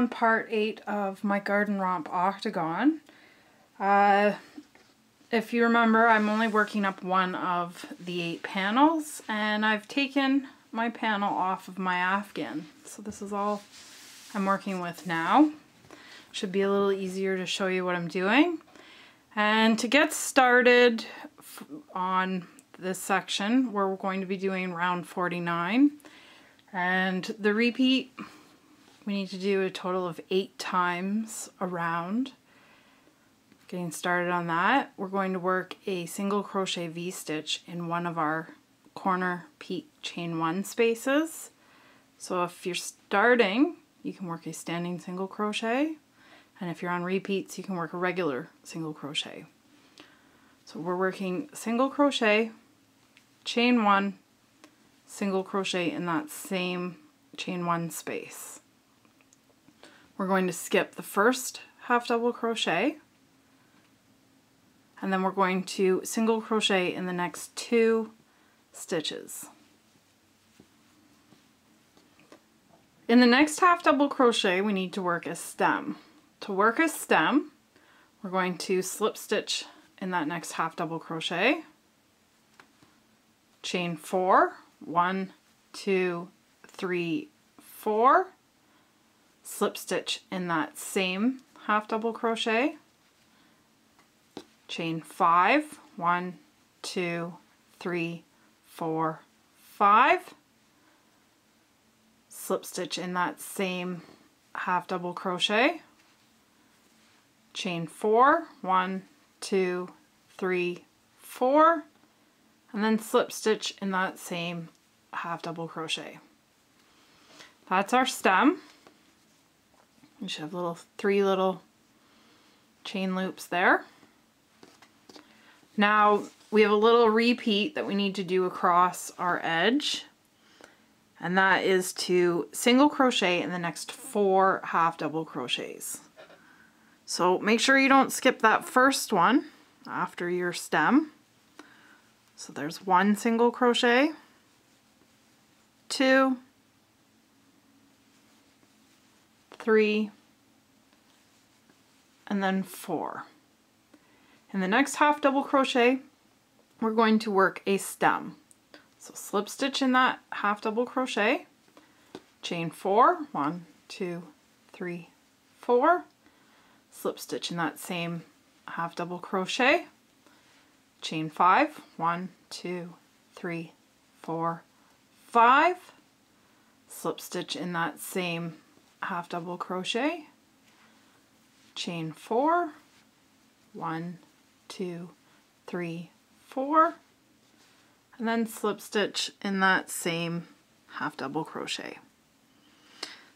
on part 8 of my Garden Romp Octagon. If you remember, I'm only working up one of the 8 panels, and I've taken my panel off of my afghan. So this is all I'm working with now. Should be a little easier to show you what I'm doing. And to get started on this section, we're going to be doing round 49. And the repeat, we need to do a total of 8 times a round. Getting started on that, we're going to work a single crochet V-stitch in one of our corner peak chain 1 spaces. So if you're starting, you can work a standing single crochet, and if you're on repeats, you can work a regular single crochet. So we're working single crochet, chain 1, single crochet in that same chain 1 space. We're going to skip the first half double crochet, and then we're going to single crochet in the next 2 stitches. In the next half double crochet, we need to work a stem. To work a stem, we're going to slip stitch in that next half double crochet, chain 4, 1, 2, 3, 4, slip stitch in that same half double crochet, chain 5, 1, 2, 3, 4, 5, slip stitch in that same half double crochet, chain 4, 1, 2, 3, 4, and then slip stitch in that same half double crochet. That's our stem. We should have 3 little chain loops there. Now we have a little repeat that we need to do across our edge, and that is to single crochet in the next 4 half double crochets. So make sure you don't skip that first one after your stem. So there's 1 single crochet, 2, 3, and then 4. In the next half double crochet, we're going to work a stem. So slip stitch in that half double crochet, chain 4, 1, 2, 3, 4, slip stitch in that same half double crochet, chain 5, 1, 2, 3, 4, 5, slip stitch in that same half double crochet, chain 4, 1, 2, 3, 4, and then slip stitch in that same half double crochet.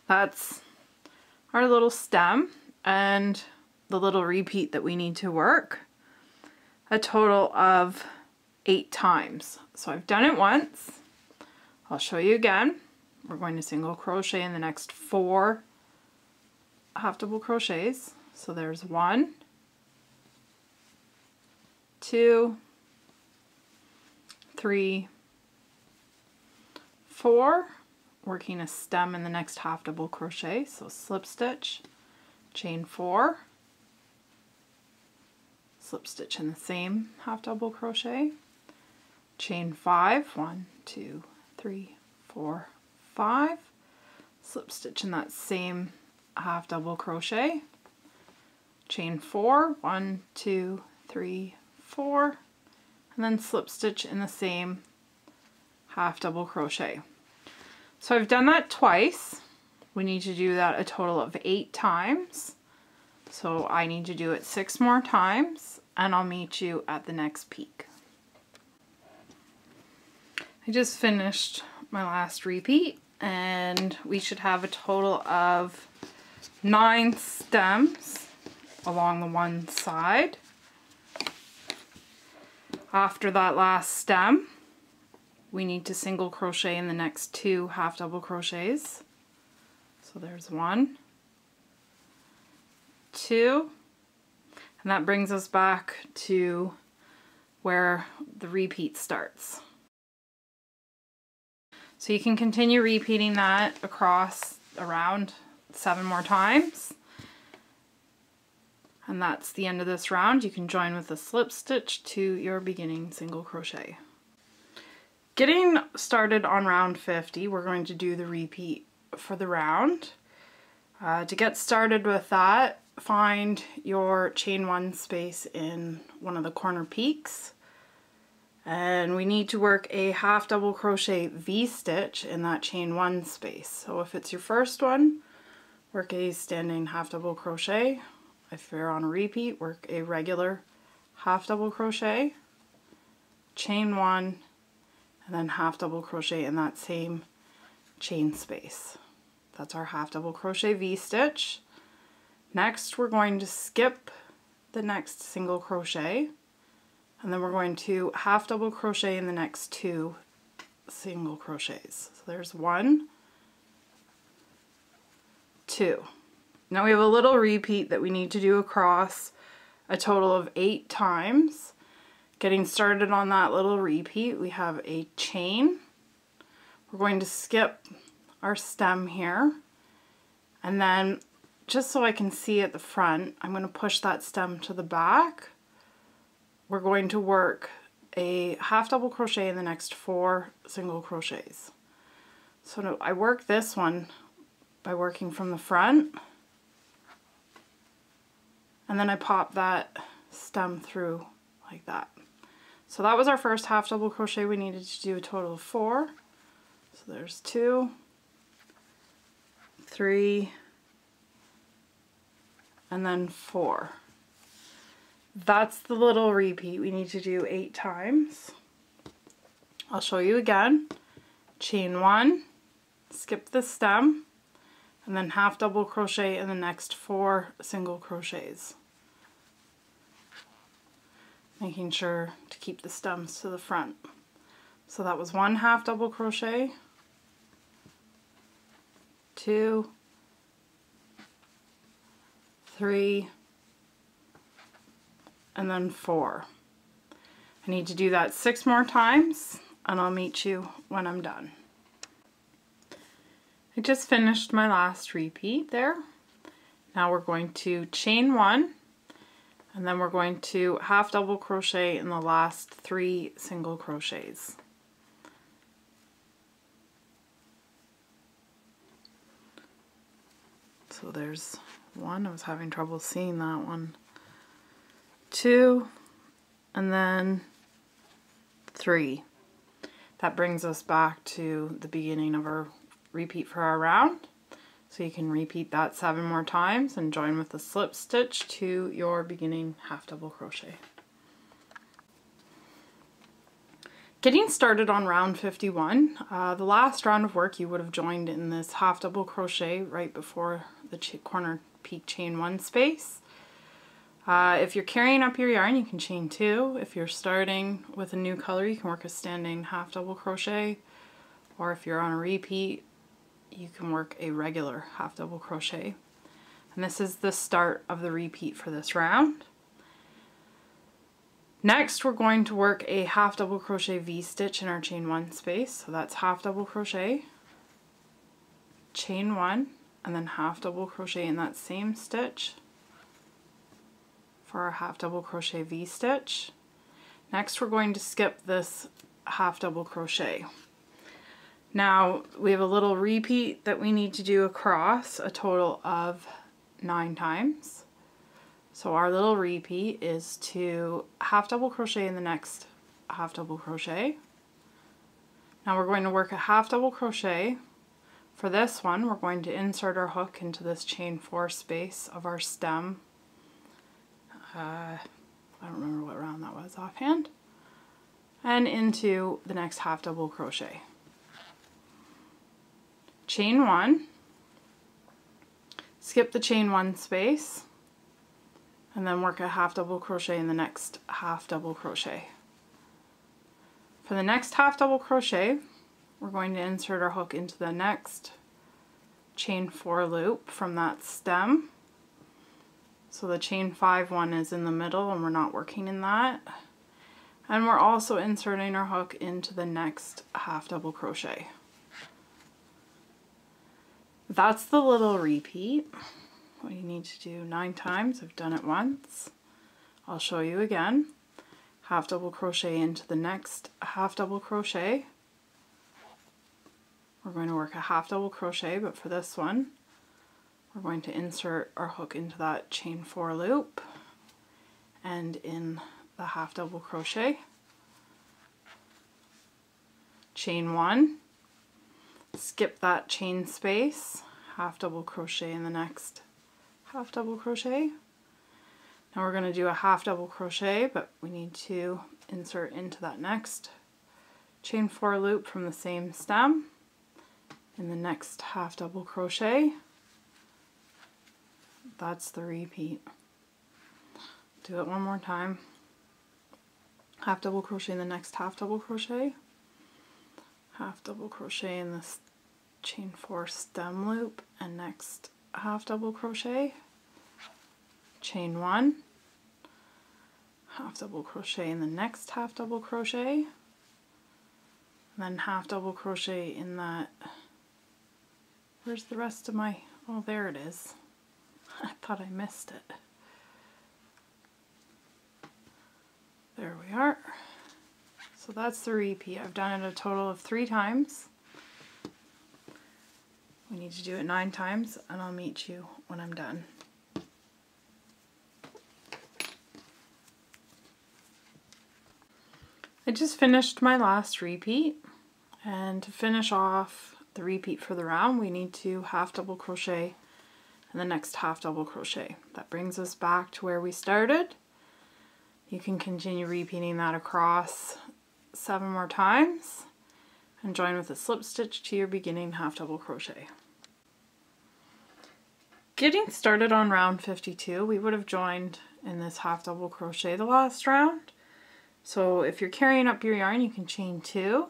That's our little stem and the little repeat that we need to work a total of 8 times. So I've done it once. I'll show you again. We're going to single crochet in the next 4 half double crochets. So there's 1, 2, 3, 4, working a stem in the next half double crochet, so slip stitch, chain 4, slip stitch in the same half double crochet, chain 5, 1, 2, 3, 4, 5, slip stitch in that same half double crochet, chain 4, 1, 2, 3, 4, and then slip stitch in the same half double crochet. So I've done that twice. We need to do that a total of 8 times. So I need to do it 6 more times, and I'll meet you at the next peak. I just finished my last repeat, and we should have a total of 9 stems along the one side. After that last stem, we need to single crochet in the next 2 half double crochets. So there's 1, 2, and that brings us back to where the repeat starts. So you can continue repeating that around 7 more times. And that's the end of this round. You can join with a slip stitch to your beginning single crochet. Getting started on round 50, we're going to do the repeat for the round. To get started with that, find your chain 1 space in one of the corner peaks, and we need to work a half double crochet V-stitch in that chain 1 space. So if it's your first one, work a standing half double crochet. If you're on a repeat, work a regular half double crochet, chain 1, and then half double crochet in that same chain space. That's our half double crochet V-stitch. Next, we're going to skip the next single crochet, and then we're going to half double crochet in the next 2 single crochets. So there's 1, 2. Now we have a little repeat that we need to do across a total of 8 times. Getting started on that little repeat, we have a chain. We're going to skip our stem here, and then just so I can see at the front, I'm going to push that stem to the back. We're going to work a half double crochet in the next 4 single crochets. So I work this one by working from the front, and then I pop that stem through like that. So that was our first half double crochet. We needed to do a total of 4. So there's 2, 3, and then 4. That's the little repeat we need to do 8 times. I'll show you again. Chain 1, skip the stem, and then half double crochet in the next 4 single crochets. Making sure to keep the stems to the front. So that was 1 half double crochet, 2, 3, and then 4. I need to do that 6 more times, and I'll meet you when I'm done. I just finished my last repeat there. Now we're going to chain 1, and then we're going to half double crochet in the last 3 single crochets. So there's 1, I was having trouble seeing that one, 2, and then 3. That brings us back to the beginning of our repeat for our round. So you can repeat that 7 more times and join with a slip stitch to your beginning half double crochet. Getting started on round 51, the last round of work you would have joined in this half double crochet right before the corner peak chain 1 space. If you're carrying up your yarn, you can chain 2. If you're starting with a new color, you can work a standing half double crochet, or if you're on a repeat, you can work a regular half double crochet. And this is the start of the repeat for this round. Next, we're going to work a half double crochet V-stitch in our chain 1 space. So that's half double crochet, chain 1, and then half double crochet in that same stitch for our half double crochet V-stitch. Next, we're going to skip this half double crochet. Now we have a little repeat that we need to do across a total of 9 times. So our little repeat is to half double crochet in the next half double crochet. Now we're going to work a half double crochet. For this one, we're going to insert our hook into this chain 4 space of our stem. I don't remember what round that was offhand. And into the next half double crochet. Chain 1, skip the chain 1 space, and then work a half double crochet in the next half double crochet. For the next half double crochet, we're going to insert our hook into the next chain 4 loop from that stem. So the chain 5 one is in the middle and we're not working in that. And we're also inserting our hook into the next half double crochet. That's the little repeat. What you need to do 9 times. I've done it once. I'll show you again. Half double crochet into the next half double crochet. We're going to work a half double crochet, but for this one we're going to insert our hook into that chain 4 loop and in the half double crochet, chain 1, skip that chain space, half double crochet in the next half double crochet. Now we're going to do a half double crochet, but we need to insert into that next chain 4 loop from the same stem in the next half double crochet. That's the repeat. Do it one more time. Half double crochet in the next half double crochet, half double crochet in this chain 4 stem loop and next half double crochet, chain 1, half double crochet in the next half double crochet, then half double crochet in that, where's the rest of my, oh there it is. I thought I missed it. There we are. So that's the repeat. I've done it a total of 3 times. We need to do it 9 times and I'll meet you when I'm done. I just finished my last repeat, and to finish off the repeat for the round we need to half double crochet in the next half double crochet. That brings us back to where we started. You can continue repeating that across 7 more times and join with a slip stitch to your beginning half double crochet. Getting started on round 52, we would have joined in this half double crochet the last round. So if you're carrying up your yarn, you can chain 2.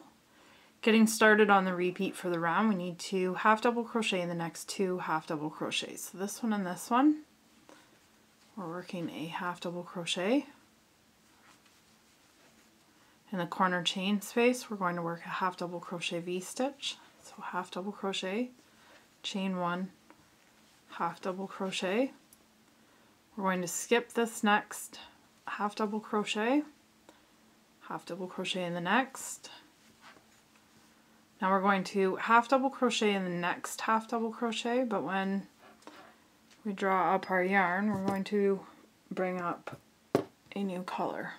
Getting started on the repeat for the round, we need to half double crochet in the next 2 half double crochets. So this one and this one, we're working a half double crochet. In the corner chain space, we're going to work a half double crochet V-stitch. So half double crochet, chain 1, half double crochet. We're going to skip this next half double crochet in the next. Now we're going to half double crochet in the next half double crochet, but when we draw up our yarn, we're going to bring up a new color.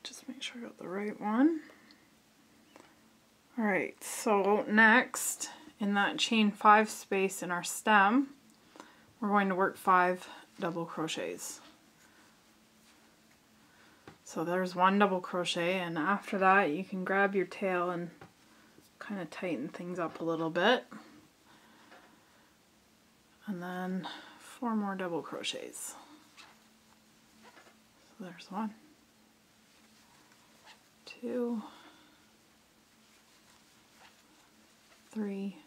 Just make sure I got the right one. Alright, so next in that chain 5 space in our stem, we're going to work 5 double crochets. So there's 1 double crochet, and after that you can grab your tail and kind of tighten things up a little bit. And then 4 more double crochets. So there's 1, 2, 3,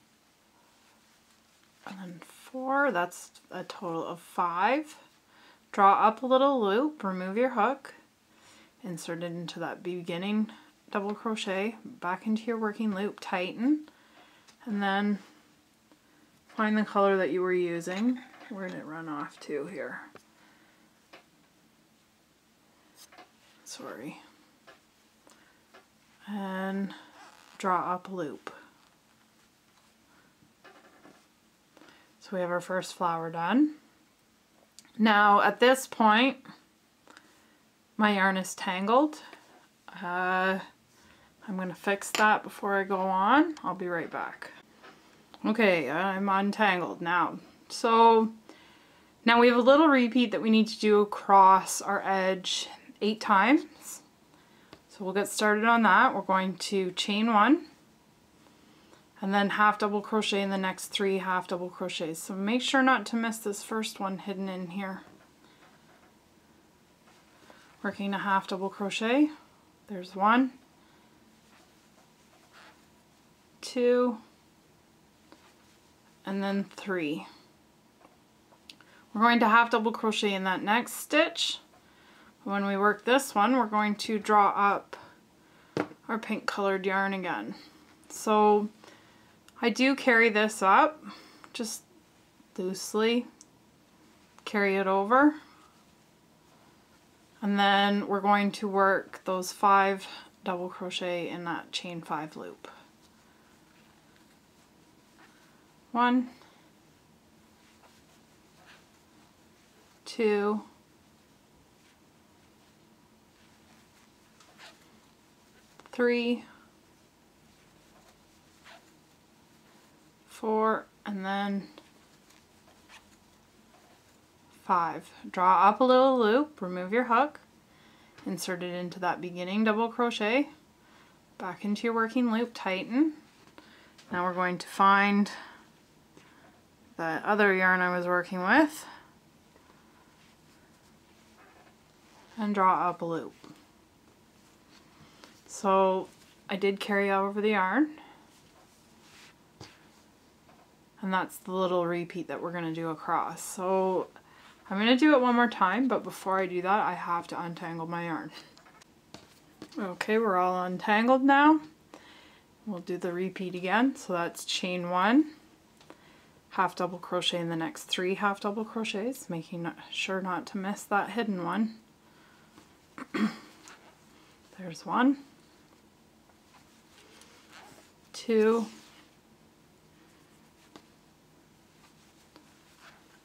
and then 4. That's a total of 5. Draw up a little loop, remove your hook, insert it into that beginning double crochet, back into your working loop, tighten, and then find the color that you were using. Where did it run off to here? Sorry. And draw up a loop. So we have our first flower done. Now at this point, my yarn is tangled. I'm going to fix that before I go on. I'll be right back. Okay, I'm untangled now. So now we have a little repeat that we need to do across our edge 8 times. So we'll get started on that. We're going to chain 1 and then half double crochet in the next 3 half double crochets. So make sure not to miss this first one hidden in here. Working a half double crochet. There's 1, 2, and then 3. We're going to half double crochet in that next stitch. When we work this one, we're going to draw up our pink colored yarn again. So I do carry this up, just loosely carry it over. And then we're going to work those 5 double crochet in that chain 5 loop. 1, 2, 3, 4, and then 5. Draw up a little loop, remove your hook, insert it into that beginning double crochet, back into your working loop, tighten. Now we're going to find that other yarn I was working with and draw up a loop. So I did carry over the yarn, and that's the little repeat that we're going to do across. So I'm going to do it one more time, but before I do that, I have to untangle my yarn. Okay, we're all untangled now. We'll do the repeat again. So that's chain 1, half double crochet in the next 3 half double crochets, making sure not to miss that hidden one. There's 1, 2,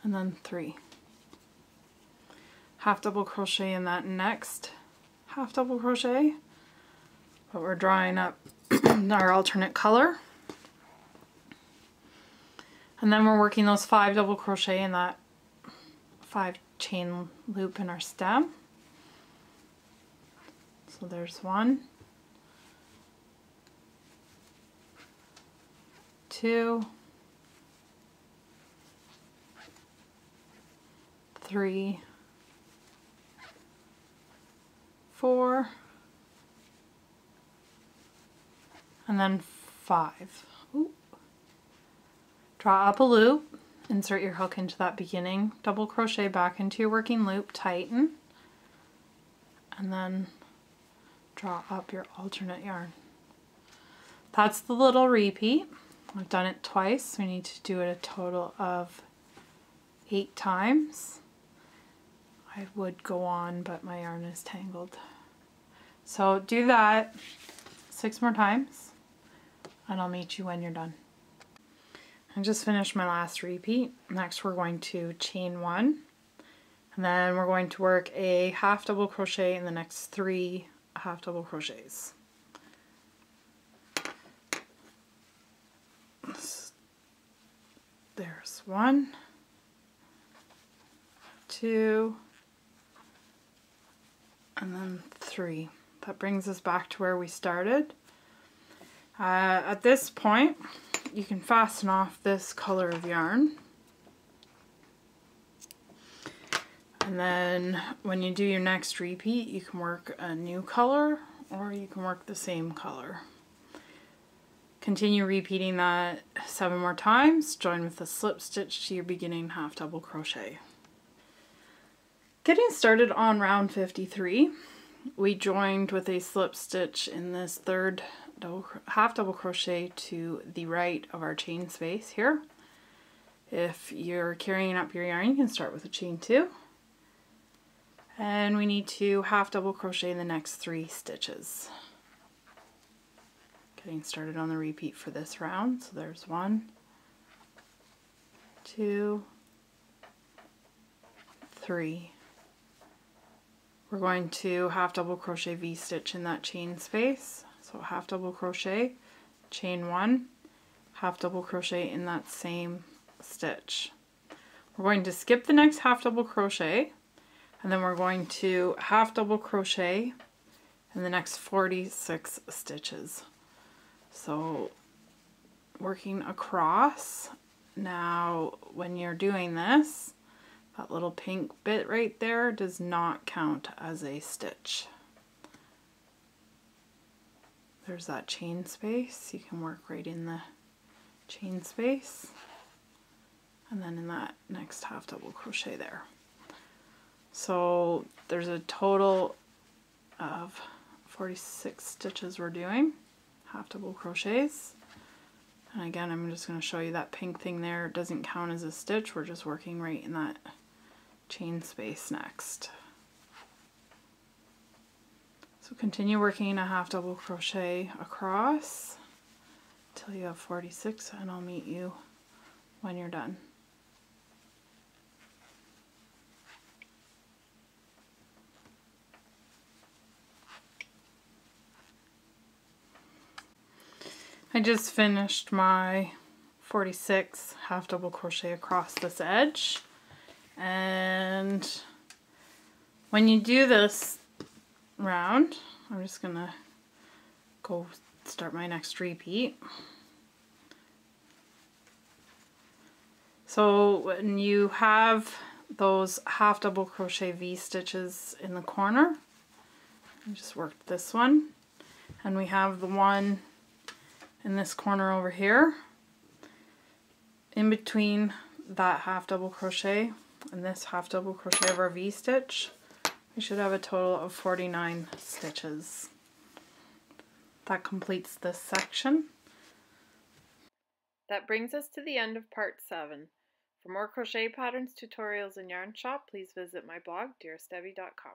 and then 3. Half double crochet in that next half double crochet, but we're drawing up our alternate color. And then we're working those 5 double crochet in that 5 chain loop in our stem. So there's 1, 2, 3, 4, and then 5. Ooh. Draw up a loop, insert your hook into that beginning double crochet back into your working loop, tighten, and then draw up your alternate yarn. That's the little repeat. I've done it twice. We need to do it a total of 8 times. I would go on, but my yarn is tangled. So do that 6 more times, and I'll meet you when you're done. I just finished my last repeat. Next we're going to chain 1, and then we're going to work a half double crochet in the next 3 half double crochets. There's 1, 2, and then 3. That brings us back to where we started. At this point, you can fasten off this color of yarn. And then when you do your next repeat, you can work a new color or you can work the same color. Continue repeating that 7 more times, join with a slip stitch to your beginning half double crochet. Getting started on round 53, we joined with a slip stitch in this 3rd half double crochet to the right of our chain space here. If you're carrying up your yarn, you can start with a chain 2. And we need to half double crochet in the next 3 stitches. Getting started on the repeat for this round. So there's 1, 2, 3. We're going to half double crochet V-stitch in that chain space. So half double crochet, chain 1, half double crochet in that same stitch. We're going to skip the next half double crochet, and then we're going to half double crochet in the next 46 stitches. So working across. Now when you're doing this, that little pink bit right there does not count as a stitch. There's that chain space. You can work right in the chain space and then in that next half double crochet there. So there's a total of 46 stitches we're doing, half double crochets. And again, I'm just going to show you that pink thing there. It doesn't count as a stitch. We're just working right in that chain space next. So continue working a half double crochet across till you have 46, and I'll meet you when you're done. I just finished my 46 half double crochet across this edge, and when you do this round, I'm just gonna go start my next repeat. So when you have those half double crochet V stitches in the corner, I just worked this one, and we have the one in this corner over here. In between that half double crochet and this half double crochet of our V stitch, we should have a total of 49 stitches. That completes this section. That brings us to the end of part 7. For more crochet patterns, tutorials, and yarn shop, please visit my blog, dearestdebbie.com.